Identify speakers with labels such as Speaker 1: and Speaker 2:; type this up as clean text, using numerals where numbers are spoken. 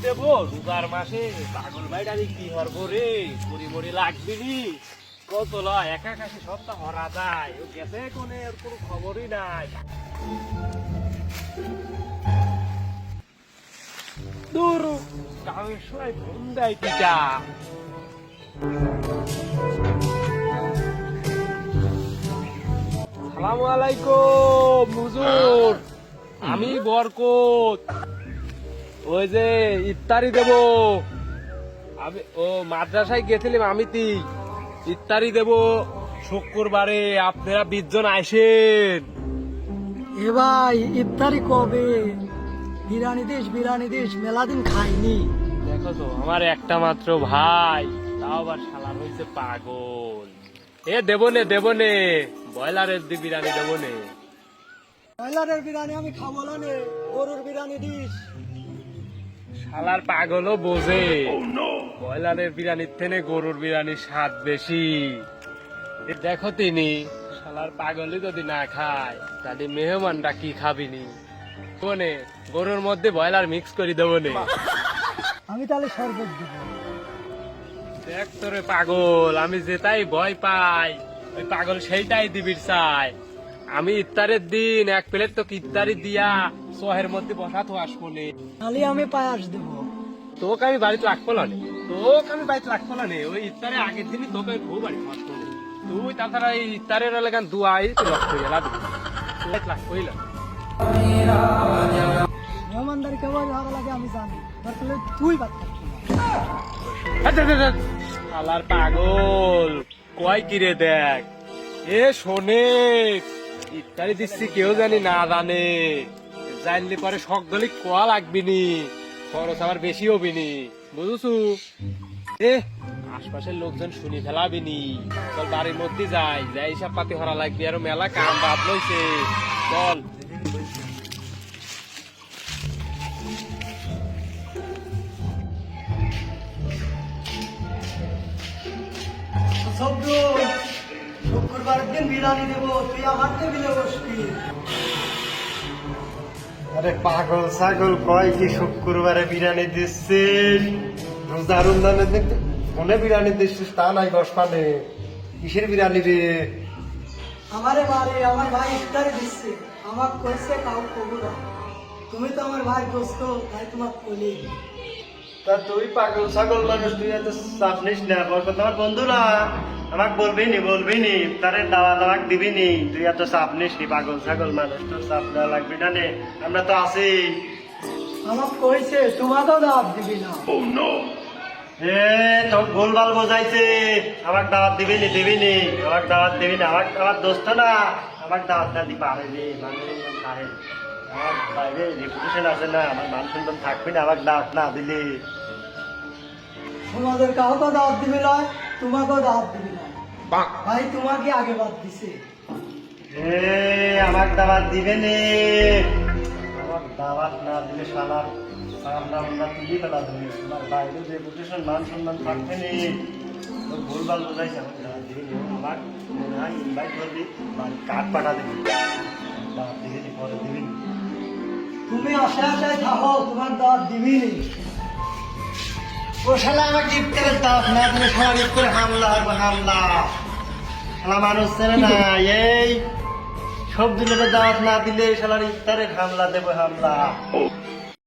Speaker 1: দেবো রোজার মাসে পাগল ভাইটারি কি হরবো রে মরি মরি লাগবি নি কত লয় একা কাছে সপ্তাহ হরা যায় ও গেছে কোনে ওর কোনো খবরই নাই দূর গাঁয়ের সবাই ফোন দেয় টিকা সালামু আলাইকুম হুজুর আমি বরকত ওই যে ইফতারি দেব আমি ও মাদ্রাসায় গেছিলাম আমি ইফতারি দেব শুক্রবারে আপনারা 20 জন আসেন
Speaker 2: এ ভাই ইফতারি কবে? বিরিয়ানি দিস মেলা দিন খাইনি।
Speaker 1: দেখো তো আমার একটা মাত্র ভাই তাও আবার শালা হয়েছে পাগল এ দেব নে ব্রয়লারের বিরিয়ানি দেব নে
Speaker 2: ব্রয়লারের বিরিয়ানি আমি খাবো না নে, গরুর বিরিয়ানি দিস।
Speaker 1: শালার পাগলও বোঝে ব্রয়লারের বিরিয়ানির থেকে গরুর বিরিয়ানির স্বাদ বেশি এ দেখো তিনি শালার পাগলই যদি না খায় তাহলে মেহমানটা কি খাবিনি কোনে গরুর মধ্যে ব্রয়লার মিক্স করে দেবো নে
Speaker 2: আমি তাহলে শরবত দিব।
Speaker 1: দেখ তোরে পাগল আমি যেটাই ভয় পাই ওই পাগল সেইটাই দিবির চাই আমি ইফতারের দিন 1 প্লেট তো ইফতারি দিয়া শহরের মধ্যে বসা তো আসবো নে
Speaker 2: তাহলে আমি পায়াস দেব।
Speaker 1: তোকে আমি বাড়িতে রাখবো না ওই ইফতারের আগের দিনই তোকে আমি বউ বাড়ি আসবো নে তুই তাছাড়া এই ইফতারের এলাকান দুয়াই তো লক্ষ্য হইয়া লাগবে হইলা
Speaker 2: মেহমানদারি কেমন ভালো লাগে আমি জানি, তাহলে তুই বাদ থাকবি
Speaker 1: শালার পাগল কয় কিরে দেখ এ শোনে ইফতারি দিচ্ছি কেউ জানি না জানে জানলে পরে শখ দলি কোয়া লাগবিনি খরচ আবার বেশি হবিনি বুঝছু এ আশপাশের লোকজন শুনি ফেলাবিনি চল বাড়ির মধ্যে যাই হিসাব পাতি হরা লাগবে আর মেলা কাম বাদ লইছে চল
Speaker 2: শুক্রবারের দিন বিরিয়ানি দেবো, তুই আমার টেবিলে বসবি।
Speaker 3: আরে পাগল ছাগল কয় কি শুক্রবারে বিরিয়ানি দিচ্ছিস রোজার রমজানের দিন ফোনে বিরিয়ানি দিচ্ছিস তা নাই গসপানে কিসের বিরিয়ানি রে
Speaker 2: আমারে মারে আমার ভাই ইফতারি দিচ্ছে, আমার কইছে কাউ কবু না। তুমি তো আমার ভাই দোস্ত, তাই তোমার বলি।
Speaker 3: তা তুই পাগল ছাগল মানুষ তুই এত চাপ নিস না বরকত আমার বন্ধু না আমাকে বলবি নি তারে দাওয়াত দিবি নি তুই এত চাপ নিস নি পাগল ছাগল মানুষ তোর চাপ দেওয়া লাগবি না নে আমরা তো আছি
Speaker 2: আমাকে কইছে তোমাকেও দাওয়াত দিবি না।
Speaker 3: এ তোর ভুলভাল বোঝাইছে আমাকে দাওয়াত দিবি নি আমাকে দাওয়াত দিবি না আমার দোস্ত না আমাকে দাওয়াত না দি পারে রে মানুষ খায় আমার বাইরে রেপুটেশন আছে না আমার মান সম্মান থাকবি না আমাকে দাওয়াত না দিলে
Speaker 2: তোমাদের কাউকে দাওয়াত দিবি না, তোমাকেও দাওয়াত দিবি না। ভাই তোমাকে আগে বাদ দিছে।
Speaker 3: এ আমার দাওয়াত দিবে নে আমার দাওয়াত না দিলে শালার সামনা তুলি ফেলা তুমি তোমার বাইরে রেপুটেশন মান সম্মান থাকবে নে তোর ভুলভাল বোঝাইছে আমাকে দাওয়াত দিবি নে আমার মনে হয় ইনভাইট করবি বাড়ি কাঠ পাঠা দিবি দাওয়াত দিবি নি পরে দিবি নি
Speaker 2: তুমি আশায় থাকো, তোমার দাওয়াত দিবি নি।
Speaker 3: ও শালা আমাকে গিফট করে দাওয়াত না দিলে শালা গিফট করে হামলা শালা মানুষ চেনে না এই সব দিনের দাওয়াত না দিলে শালার ইফতারে হামলা দেবো হামলা